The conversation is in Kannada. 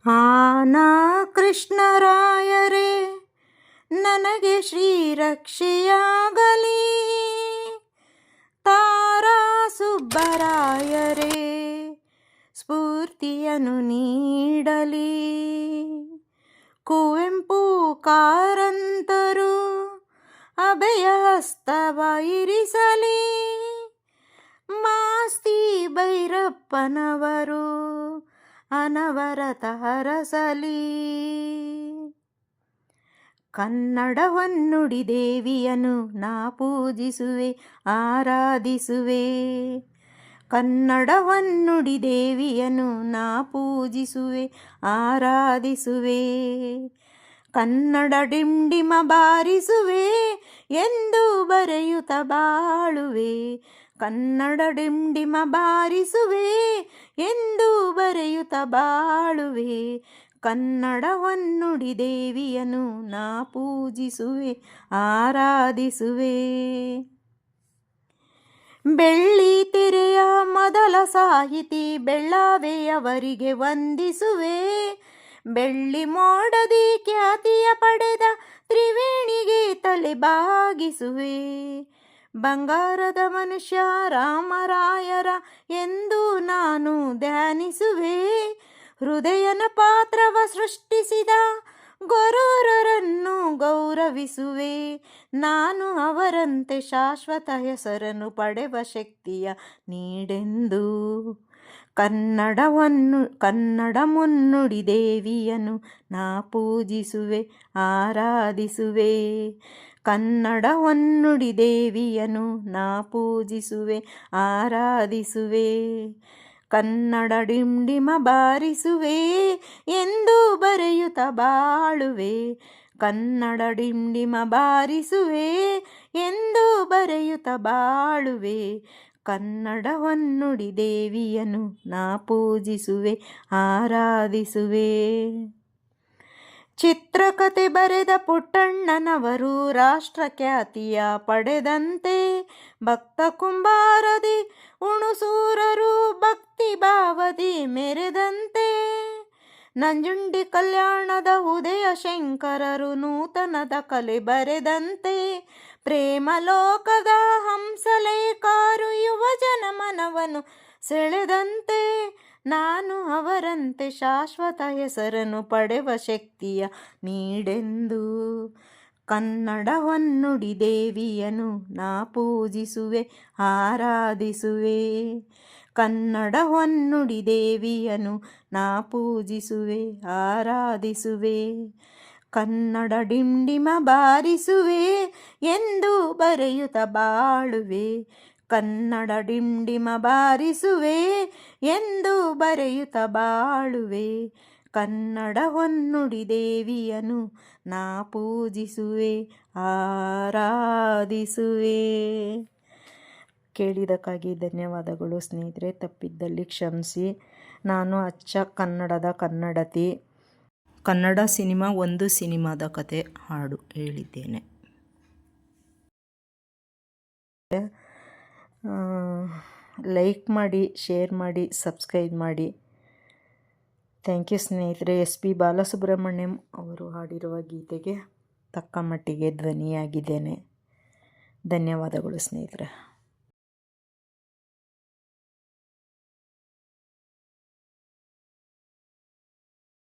ಹಾನಾ ಕೃಷ್ಣರಾಯರೇ ನನಗೆ ಶ್ರೀರಕ್ಷೆಯಾಗಲಿ, ತಾರಾ ಸುಬ್ಬರಾಯರೇ ಸ್ಫೂರ್ತಿಯನ್ನು ನೀಡಲಿ, ಕುವೆಂಪು ಕಾರಂತರು ಅಭಯ ಹಸ್ತವ ಇರಿಸಲಿ, ಮಾಸ್ತಿ ಭೈರಪ್ಪನವರು ಅನವರತ ಹರಸಲಿ. ಕನ್ನಡವನ್ನುಡಿ ದೇವಿಯನು ನಾ ಪೂಜಿಸುವೆ ಆರಾಧಿಸುವೆ, ಕನ್ನಡವನ್ನುಡಿ ದೇವಿಯನು ನಾ ಪೂಜಿಸುವೆ ಆರಾಧಿಸುವೆ, ಕನ್ನಡ ಡಿಂಡಿಮ ಬಾರಿಸುವೆ ಎಂದು ಬರೆಯುತ್ತ ಬಾಳುವೆ, ಕನ್ನಡ ಡಿಂಡಿಮ ಬಾರಿಸುವೆ ಎಂದು ಬರೆಯುತ್ತ ಬಾಳುವೆ, ಕನ್ನಡವನ್ನುಡಿ ದೇವಿಯನು ನಾ ಪೂಜಿಸುವೆ ಆರಾಧಿಸುವೆ. ಬೆಳ್ಳಿ ತೆರೆಯ ಮೊದಲ ಸಾಹಿತಿ ಬೆಳ್ಳಾವೆಯವರಿಗೆ ವಂದಿಸುವೆ, ಬೆಳ್ಳಿ ಮೋಡದಿ ಖ್ಯಾತಿಯ ಪಡೆದ ತ್ರಿವೇಣಿಗೆ ತಲೆ ಬಾಗಿಸುವೆ, ಬಂಗಾರದ ಮನುಷ್ಯ ರಾಮರಾಯರ ಎಂದು ನಾನು ಧ್ಯಾನಿಸುವೆ, ಹೃದಯನ ಪಾತ್ರವ ಸೃಷ್ಟಿಸಿದ ಗೊರೂರರನ್ನು ಗೌರವಿಸುವೆ, ನಾನು ಅವರಂತೆ ಶಾಶ್ವತ ಹೆಸರನ್ನು ಪಡೆವ ಶಕ್ತಿಯ ನೀಡೆಂದು, ಕನ್ನಡ ಮುನ್ನುಡಿ ದೇವಿಯನು ನಾ ಪೂಜಿಸುವೆ ಆರಾಧಿಸುವೆ, ಕನ್ನಡ ಹೊನ್ನುಡಿ ದೇವಿಯನು ನಾ ಪೂಜಿಸುವೆ ಆರಾಧಿಸುವೆ, ಕನ್ನಡ ಡಿಂಡಿಮ ಬಾರಿಸುವೆ ಎಂದು ಬರೆಯುತ್ತ ಬಾಳುವೆ, ಕನ್ನಡ ಡಿಂಡಿಮ ಬಾರಿಸುವೆ ಎಂದು ಬರೆಯುತ್ತ ಬಾಳುವೆ, ಕನ್ನಡ ಹೊನ್ನುಡಿ ದೇವಿಯನು ನಾ ಪೂಜಿಸುವೆ ಆರಾಧಿಸುವೆ. ಚಿತ್ರಕಥೆ ಬರೆದ ಪುಟ್ಟಣ್ಣನವರು ರಾಷ್ಟ್ರ ಖ್ಯಾತಿಯ ಪಡೆದಂತೆ, ಭಕ್ತ ಕುಂಬಾರದಿ ಹುಣಸೂರರು ಭಕ್ತಿ ಭಾವದಿ ಮೆರೆದಂತೆ, ನಂಜುಂಡಿ ಕಲ್ಯಾಣದ ಉದಯ ಶಂಕರರು ನೂತನದ ಕಲೆ ಬರೆದಂತೆ, ಪ್ರೇಮ ಲೋಕದ ಹಂಸಲೇಖರು ಯುವಜನ ಮನವನ್ನು ಸೆಳೆದಂತೆ, ನಾನು ಅವರಂತೆ ಶಾಶ್ವತ ಹೆಸರನ್ನು ಪಡೆವ ಶಕ್ತಿಯ ನೀಡೆಂದು, ಕನ್ನಡ ಹೊನ್ನುಡಿ ದೇವಿಯನು ನಾ ಪೂಜಿಸುವೆ ಆರಾಧಿಸುವೆ, ಕನ್ನಡ ಹೊನ್ನುಡಿ ದೇವಿಯನು ನಾ ಪೂಜಿಸುವೆ ಆರಾಧಿಸುವೆ, ಕನ್ನಡ ಡಿಂಡಿಮ ಬಾರಿಸುವೆ ಎಂದು ಬರೆಯುತ್ತ ಬಾಳುವೆ, ಕನ್ನಡ ಡಿಂಡಿಮ ಬಾರಿಸುವೆ ಎಂದು ಬರೆಯುತ್ತ ಬಾಳುವೆ, ಕನ್ನಡ ಹೊನ್ನುಡಿ ದೇವಿಯನು ನಾ ಪೂಜಿಸುವೆ ಆರಾಧಿಸುವೆ. ಕೇಳಿದ್ದಕ್ಕಾಗಿ ಧನ್ಯವಾದಗಳು ಸ್ನೇಹಿತರೆ. ತಪ್ಪಿದ್ದಲ್ಲಿ ಕ್ಷಮಿಸಿ. ನಾನು ಅಚ್ಚ ಕನ್ನಡದ ಕನ್ನಡತಿ. ಕನ್ನಡ ಸಿನಿಮಾ ಒಂದು ಸಿನಿಮಾದ ಕತೆ ಹಾಡು ಹೇಳಿದ್ದೇನೆ. ಲೈಕ್ ಮಾಡಿ, ಶೇರ್ ಮಾಡಿ, ಸಬ್ಸ್ಕ್ರೈಬ್ ಮಾಡಿ. ಥ್ಯಾಂಕ್ ಯು ಸ್ನೇಹಿತರೆ. SP ಬಾಲಸುಬ್ರಹ್ಮಣ್ಯಂ ಅವರು ಹಾಡಿರುವ ಗೀತೆಗೆ ತಕ್ಕ ಮಟ್ಟಿಗೆ ಧ್ವನಿಯಾಗಿದ್ದೇನೆ. ಧನ್ಯವಾದಗಳು ಸ್ನೇಹಿತರೆ.